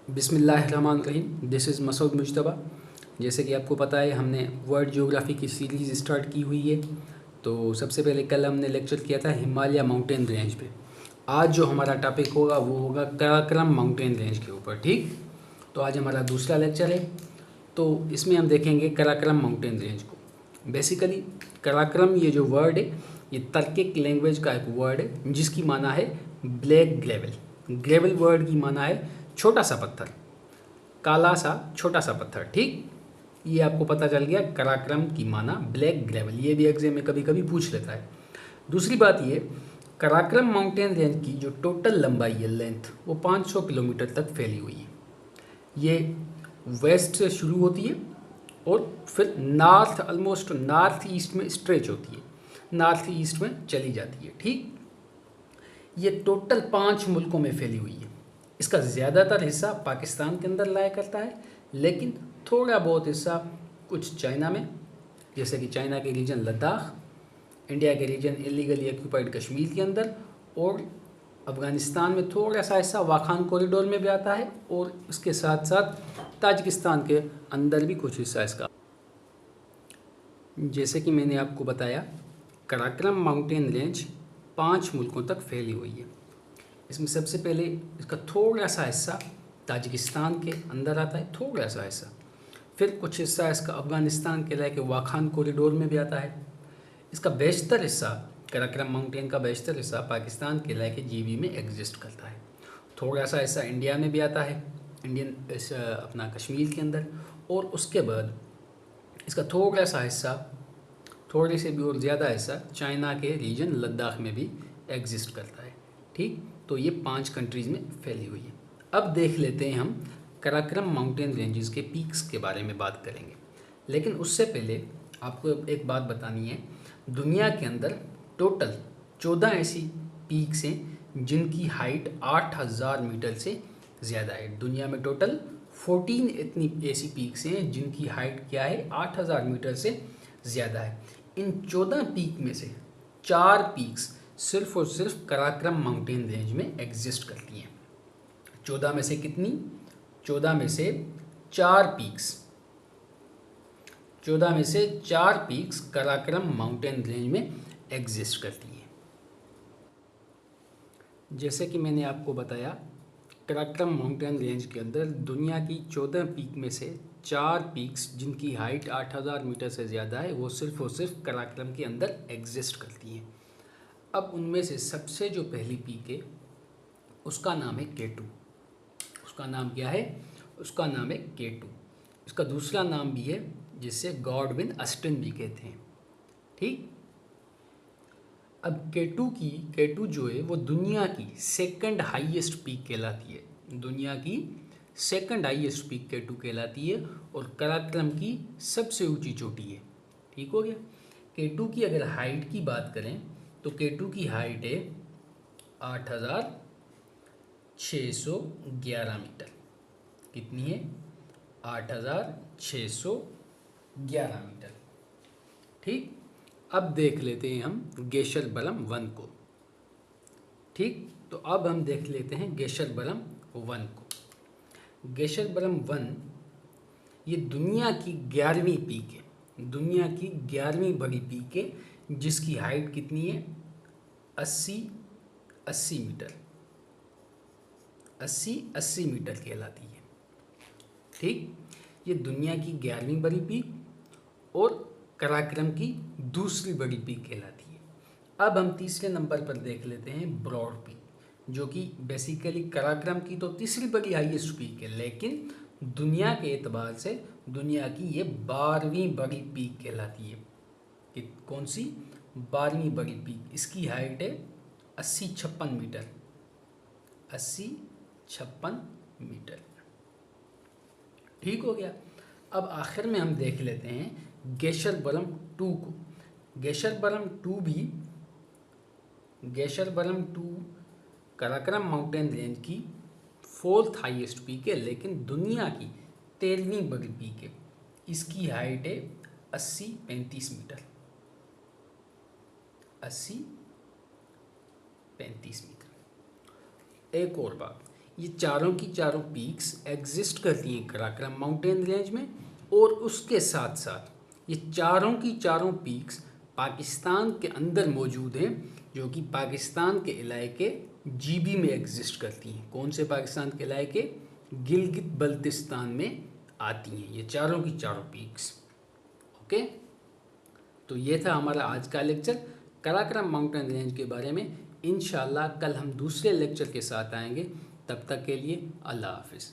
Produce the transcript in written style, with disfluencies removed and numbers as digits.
बिस्मिल्लाहिर्रहमानिर्रहीम। This is Masood Mujtaba. जैसे कि आपको पता है, हमने वर्ल्ड ज्योग्राफी की सीरीज़ स्टार्ट की हुई है। तो सबसे पहले कल हमने लेक्चर किया था हिमालय माउंटेन रेंज पे। आज जो हमारा टॉपिक होगा वो होगा कराक्रम माउंटेन रेंज के ऊपर। ठीक, तो आज हमारा दूसरा लेक्चर है। तो इसमें हम देखेंगे कराक्रम माउंटेन रेंज को। बेसिकली कराक्रम ये जो वर्ड है, ये तर्किक लैंग्वेज का एक वर्ड है जिसकी माना है ब्लैक ग्रेवल। ग्रेवल वर्ड की माना है छोटा सा पत्थर, काला सा छोटा सा पत्थर। ठीक, ये आपको पता चल गया। कराक्रम की माना ब्लैक ग्रेवल, ये भी एग्जाम में कभी कभी पूछ लेता है। दूसरी बात ये, कराक्रम माउंटेन रेंज की जो टोटल लंबाई है, लेंथ, वो 500 किलोमीटर तक फैली हुई है। ये वेस्ट से शुरू होती है और फिर नॉर्थ, ऑलमोस्ट नॉर्थ ईस्ट में स्ट्रेच होती है, नॉर्थ ईस्ट में चली जाती है। ठीक, ये टोटल 5 मुल्कों में फैली हुई है। इसका ज़्यादातर हिस्सा पाकिस्तान के अंदर लाया करता है, लेकिन थोड़ा बहुत हिस्सा कुछ चाइना में, जैसे कि चाइना के रीजन लद्दाख, इंडिया के रीजन इलीगली ऑक्यूपाइड कश्मीर के अंदर, और अफ़गानिस्तान में थोड़ा सा हिस्सा वाखान कॉरिडोर में भी आता है, और इसके साथ साथ ताजिकिस्तान के अंदर भी कुछ हिस्सा इसका। जैसे कि मैंने आपको बताया, कराक्रम माउंटेन रेंज 5 मुल्कों तक फैली हुई है। इसमें सबसे पहले इसका थोड़ा सा हिस्सा ताजिकिस्तान के अंदर आता है, थोड़ा सा हिस्सा। फिर कुछ हिस्सा इसका अफ़गानिस्तान के इलाके वाखान कॉरिडोर में भी आता है। इसका बेशतर हिस्सा, कराक्रम माउंटेन का बेशतर हिस्सा पाकिस्तान के इलाके जीबी में एग्जिस्ट करता है। थोड़ा सा हिस्सा इंडिया में भी आता है, इंडियन अपना कश्मीर के अंदर। और उसके बाद इसका थोड़ा सा हिस्सा, थोड़े से भी और ज़्यादा हिस्सा चाइना के रीजन लद्दाख में भी एग्जिस्ट करता है। ठीक, तो ये 5 कंट्रीज़ में फैली हुई है। अब देख लेते हैं हम कराक्रम माउंटेन रेंजेस के पीक्स के बारे में बात करेंगे। लेकिन उससे पहले आपको एक बात बतानी है। दुनिया के अंदर टोटल 14 ऐसी पीक्स हैं जिनकी हाइट 8000 मीटर से ज़्यादा है। दुनिया में टोटल 14 इतनी ऐसी पीक्स हैं जिनकी हाइट क्या है, 8000 मीटर से ज़्यादा है। इन 14 पीक में से 4 पीक्स सिर्फ और सिर्फ कराक्रम माउंटेन रेंज में एग्जिस्ट करती हैं। 14 में से कितनी? 14 में से 4 पीक्स, 14 में से 4 पीक्स कराक्रम माउंटेन रेंज में एग्जिस्ट करती हैं। जैसे कि मैंने आपको बताया, कराक्रम माउंटेन रेंज के अंदर दुनिया की 14 पीक में से 4 पीक्स जिनकी हाइट 8000 मीटर से ज़्यादा है, वो सिर्फ और सिर्फ कराक्रम के अंदर एग्जिस्ट करती हैं। अब उनमें से सबसे जो पहली पीक है उसका नाम है K2। उसका नाम क्या है? उसका नाम है K2। इसका दूसरा नाम भी है जिससे गॉडविन अस्टिन भी कहते हैं। ठीक, अब K2 जो है वो दुनिया की सेकंड हाईएस्ट पीक कहलाती है। दुनिया की सेकंड हाईएस्ट पीक K2 कहलाती है और कराक्रम की सबसे ऊंची चोटी है। ठीक हो गया। K2 की अगर हाइट की बात करें तो K2 की हाइट है 8611 मीटर। कितनी है? 8611 मीटर। ठीक, अब देख लेते हैं हम गेशरबलम 1 को। ठीक, तो अब हम देख लेते हैं गेशरबलम 1 को। गेशरबलम 1 ये दुनिया की 11वीं पीक है, दुनिया की 11वीं बड़ी पीक है, जिसकी हाइट कितनी है? 80 मीटर, 80 मीटर कहलाती है। ठीक, ये दुनिया की 11वीं बड़ी पीक और कराक्रम की दूसरी बड़ी पीक कहलाती है। अब हम तीसरे नंबर पर देख लेते हैं ब्रॉड पीक, जो कि बेसिकली कराक्रम की तो तीसरी बड़ी हाईएस्ट पीक है, लेकिन दुनिया के एतबार से दुनिया की ये 12वीं बड़ी पीक कहलाती है। कि कौन सी? 12वीं बड़ी पीक। इसकी हाइट है 80-56 मीटर, 80-56 मीटर। ठीक हो गया। अब आखिर में हम देख लेते हैं गेशरबलम 2 को। गेशरबलम 2 कराक्रम माउंटेन रेंज की 4th हाईएस्ट पीक है, लेकिन दुनिया की 13वीं बड़ी पीक है। इसकी हाइट है 80-35 मीटर, 80-35 मीटर। एक और बात, ये चारों की चारों पीक्स एग्जिस्ट करती हैं कराकोरम माउंटेन रेंज में, और उसके साथ साथ ये चारों की चारों पीक्स पाकिस्तान के अंदर मौजूद हैं, जो कि पाकिस्तान के इलाके जीबी में एग्जिस्ट करती हैं। कौन से पाकिस्तान के इलाके? गिलगित बल्तिस्तान में आती हैं ये चारों की चारों पीक्स। ओके, तो ये था हमारा आज का लेक्चर कराकोरम माउंटेन रेंज के बारे में। इंशाल्लाह कल हम दूसरे लेक्चर के साथ आएंगे। तब तक के लिए अल्लाह हाफिज़।